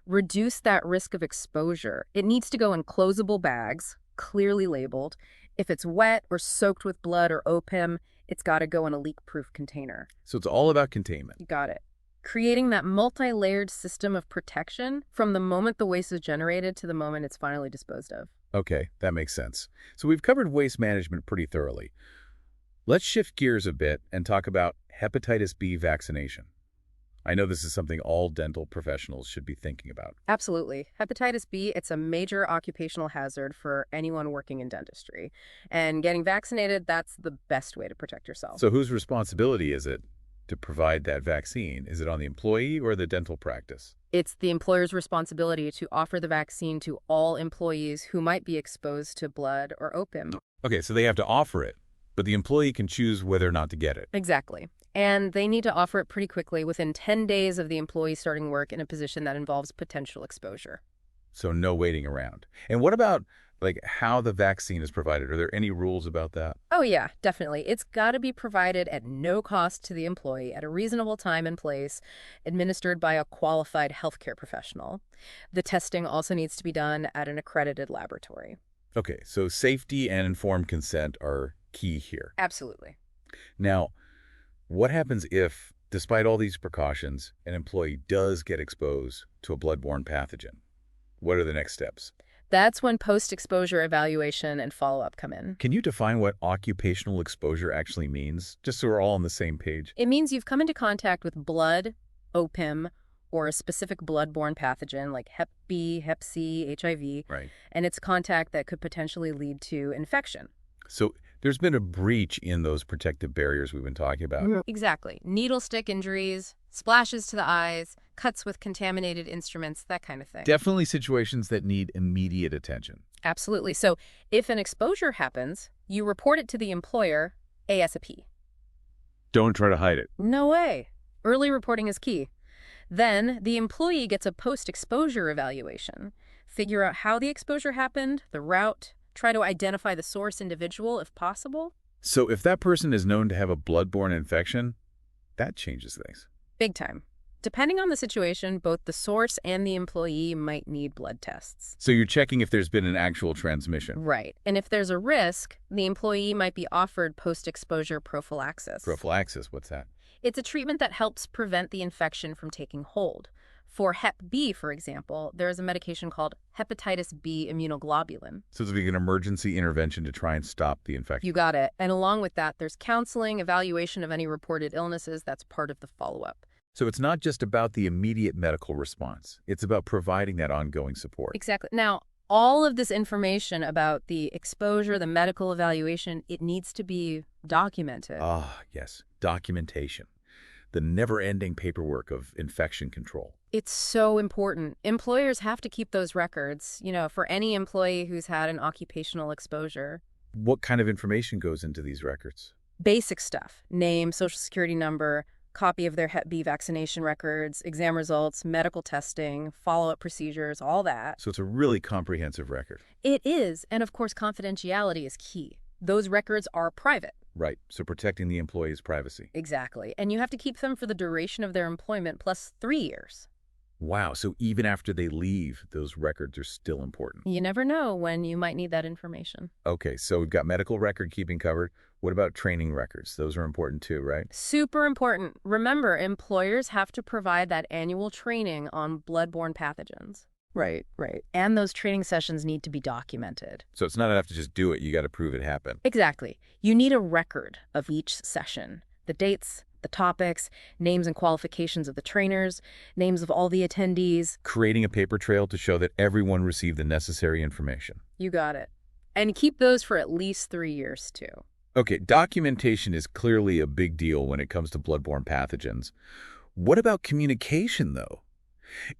B: reduce that risk of exposure. It needs to go in closable bags, clearly labeled. If it's wet or soaked with blood or OPIM, it's got to go in a leak-proof container.
A: So it's all about containment.
B: You got it. Creating that multi-layered system of protection from the moment the waste is generated to the moment it's finally disposed of.
A: Okay, that makes sense. So we've covered waste management pretty thoroughly. Let's shift gears a bit and talk about hepatitis B vaccination. I know this is something all dental professionals should be thinking about.
B: Absolutely. Hepatitis B, it's a major occupational hazard for anyone working in dentistry. And getting vaccinated, that's the best way to protect yourself.
A: So whose responsibility is it to provide that vaccine? Is it on the employee or the dental practice?
B: It's the employer's responsibility to offer the vaccine to all employees who might be exposed to blood or OPIM.
A: Okay, so they have to offer it, but the employee can choose whether or not to get it.
B: Exactly. And they need to offer it pretty quickly, within 10 days of the employee starting work in a position that involves potential exposure.
A: So no waiting around. And what about how the vaccine is provided? Are there any rules about that?
B: Oh yeah, definitely. It's got to be provided at no cost to the employee at a reasonable time and place, administered by a qualified healthcare professional. The testing also needs to be done at an accredited laboratory.
A: Okay, so safety and informed consent are key here.
B: Absolutely.
A: Now, what happens if, despite all these precautions, an employee does get exposed to a bloodborne pathogen? What are the next steps?
B: That's when post-exposure evaluation and follow-up come in.
A: Can you define what occupational exposure actually means, just so we're all on the same page?
B: It means you've come into contact with blood, OPIM, or a specific bloodborne pathogen like Hep B, Hep C, HIV,
A: Right.
B: and it's contact that could potentially lead to infection.
A: So there's been a breach in those protective barriers we've been talking about.
B: Exactly. Needle stick injuries, splashes to the eyes, cuts with contaminated instruments, that kind of thing.
A: Definitely situations that need immediate attention.
B: Absolutely. So if an exposure happens, you report it to the employer ASAP.
A: Don't try to hide it.
B: No way. Early reporting is key. Then the employee gets a post-exposure evaluation. Figure out how the exposure happened, the route, try to identify the source individual if possible.
A: So if that person is known to have a bloodborne infection, That changes things.
B: Big time. Depending on the situation, both the source and the employee might need blood tests.
A: So you're checking if there's been an actual transmission.
B: Right. And if there's a risk, the employee might be offered post-exposure prophylaxis.
A: Prophylaxis, what's that?
B: It's a treatment that helps prevent the infection from taking hold. For Hep B, for example, there is a medication called hepatitis B immunoglobulin.
A: So it's like an emergency intervention to try and stop the infection.
B: You got it. And along with that, there's counseling, evaluation of any reported illnesses. That's part of the follow-up.
A: So it's not just about the immediate medical response. It's about providing that ongoing support.
B: Exactly. Now, all of this information about the exposure, the medical evaluation, it needs to be documented.
A: Ah, yes. Documentation. The never-ending paperwork of infection control.
B: It's so important. Employers have to keep those records, for any employee who's had an occupational exposure.
A: What kind of information goes into these records?
B: Basic stuff. Name, social security number, copy of their Hep B vaccination records, exam results, medical testing, follow-up procedures, all that.
A: So it's a really comprehensive record.
B: It is, and of course confidentiality is key. Those records are private.
A: Right, so protecting the employee's privacy.
B: Exactly, and you have to keep them for the duration of their employment plus 3 years.
A: Wow, so even after they leave, those records are still important.
B: You never know when you might need that information.
A: Okay, so we've got medical record keeping covered. What about training records? Those are important too, right?
B: Super important. Remember, employers have to provide that annual training on bloodborne pathogens. Right. And those training sessions need to be documented.
A: So it's not enough to just do it. You got to prove it happened.
B: Exactly. You need a record of each session. The dates, the topics, names and qualifications of the trainers, names of all the attendees.
A: Creating a paper trail to show that everyone received the necessary information.
B: You got it. And keep those for at least 3 years, too.
A: Okay, documentation is clearly a big deal when it comes to bloodborne pathogens. What about communication, though?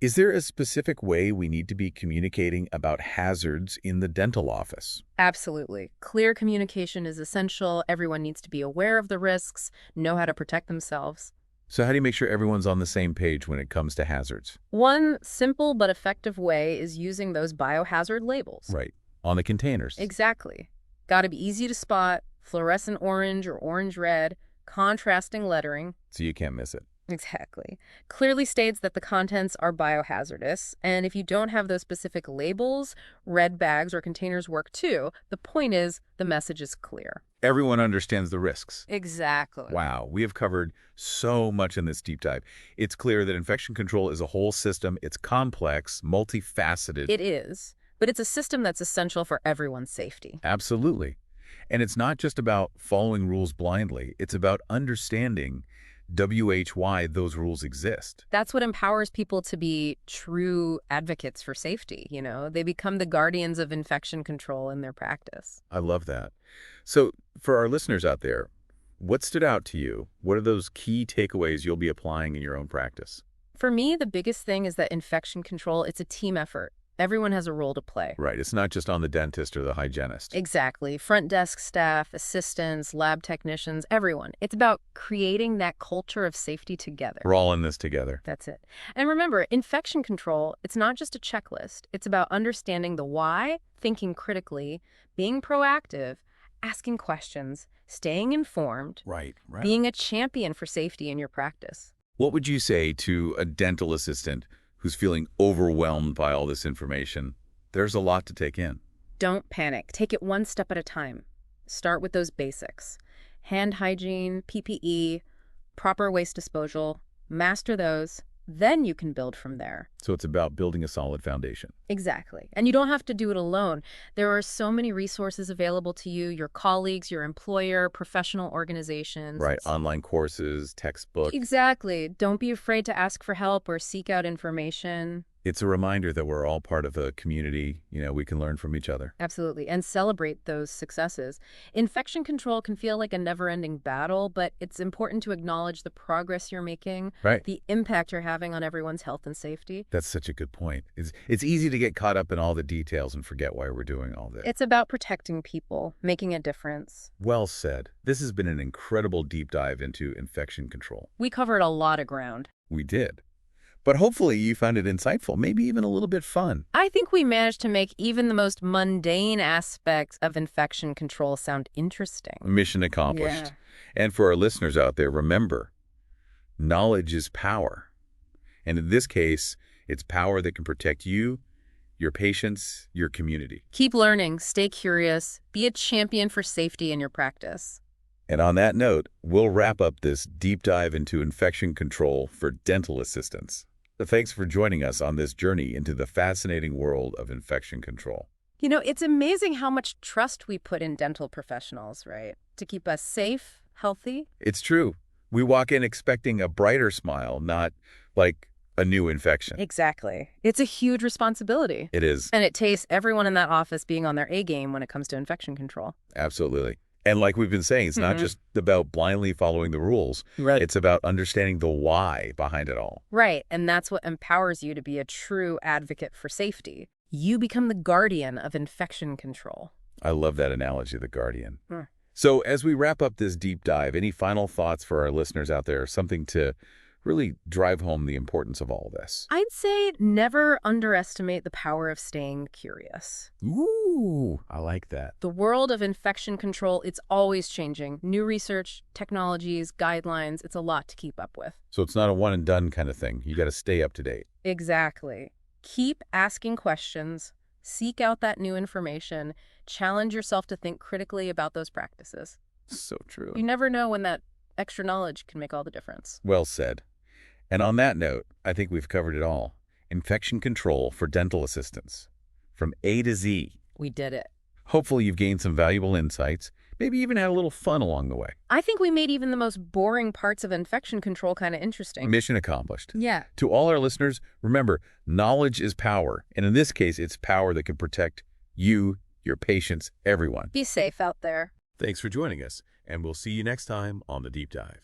A: Is there a specific way we need to be communicating about hazards in the dental office?
B: Absolutely. Clear communication is essential. Everyone needs to be aware of the risks, know how to protect themselves.
A: So how do you make sure everyone's on the same page when it comes to hazards?
B: One simple but effective way is using those biohazard labels.
A: Right, on the containers.
B: Exactly. Got to be easy to spot, fluorescent orange or orange red, contrasting lettering.
A: So you can't miss it.
B: Exactly. Clearly states that the contents are biohazardous, and if you don't have those specific labels, red bags or containers work too. The point is, the message is clear.
A: Everyone understands the risks.
B: Exactly.
A: Wow, we have covered so much in this deep dive. It's clear that infection control is a whole system. It's complex, multifaceted.
B: It is, but it's a system that's essential for everyone's safety.
A: Absolutely. And it's not just about following rules blindly. It's about understanding why those rules exist.
B: That's what empowers people to be true advocates for safety, They become the guardians of infection control in their practice.
A: I love that. So for our listeners out there, what stood out to you? What are those key takeaways you'll be applying in your own practice?
B: For me, the biggest thing is that infection control, it's a team effort. Everyone has a role to play.
A: Right. It's not just on the dentist or the hygienist.
B: Exactly. Front desk staff, assistants, lab technicians, everyone. It's about creating that culture of safety together.
A: We're all in this together.
B: That's it. And remember, infection control, it's not just a checklist. It's about understanding the why, thinking critically, being proactive, asking questions, staying informed,
A: Right.
B: being a champion for safety in your practice.
A: What would you say to a dental assistant who's feeling overwhelmed by all this information? There's a lot to take in.
B: Don't panic. Take it one step at a time. Start with those basics. Hand hygiene, PPE, proper waste disposal. Master those. Then you can build from there.
A: So it's about building a solid foundation.
B: Exactly. And you don't have to do it alone. There are so many resources available to you, your colleagues, your employer, professional organizations.
A: Right. Online courses, textbooks.
B: Exactly. Don't be afraid to ask for help or seek out information.
A: It's a reminder that we're all part of a community. We can learn from each other.
B: Absolutely. And celebrate those successes. Infection control can feel like a never-ending battle, but it's important to acknowledge the progress you're making,
A: Right.
B: the impact you're having on everyone's health and safety.
A: That's such a good point. It's easy to get caught up in all the details and forget why we're doing all this.
B: It's about protecting people, making a difference.
A: Well said. This has been an incredible deep dive into infection control.
B: We covered a lot of ground.
A: We did. But hopefully you found it insightful, maybe even a little bit fun.
B: I think we managed to make even the most mundane aspects of infection control sound interesting.
A: Mission accomplished.
B: Yeah.
A: And for our listeners out there, remember, Knowledge is power. And in this case, it's power that can protect you, your patients, your community.
B: Keep learning, stay curious, be a champion for safety in your practice.
A: And on that note, we'll wrap up this deep dive into infection control for dental assistants. Thanks for joining us on this journey into the fascinating world of infection control.
B: You know, it's amazing how much trust we put in dental professionals, right? To keep us safe, healthy.
A: It's true. We walk in expecting a brighter smile, not like a new infection.
B: Exactly. It's a huge responsibility.
A: It is.
B: And it takes everyone in that office being on their A game when it comes to infection control.
A: Absolutely. And like we've been saying, it's not just about blindly following the rules.
B: Right.
A: It's about understanding the why behind it all.
B: Right. And that's what empowers you to be a true advocate for safety. You become the guardian of infection control.
A: I love that analogy, the guardian.
B: Hmm.
A: So as we wrap up this deep dive, any final thoughts for our listeners out there, something to really drive home the importance of all this?
B: I'd say never underestimate the power of staying curious.
A: Ooh, I like that.
B: The world of infection control, it's always changing. New research, technologies, guidelines, it's a lot to keep up with.
A: So it's not a one and done kind of thing. You got to stay up to date.
B: Exactly. Keep asking questions, seek out that new information, challenge yourself to think critically about those practices.
A: So true.
B: You never know when that extra knowledge can make all the difference.
A: Well said. And on that note, I think we've covered it all. Infection control for dental assistants. From A to Z.
B: We did it.
A: Hopefully you've gained some valuable insights, maybe even had a little fun along the way.
B: I think we made even the most boring parts of infection control kind of interesting.
A: Mission accomplished.
B: Yeah.
A: To all our listeners, remember, knowledge is power. And in this case, it's power that can protect you, your patients, everyone.
B: Be safe out there.
A: Thanks for joining us, and we'll see you next time on The Deep Dive.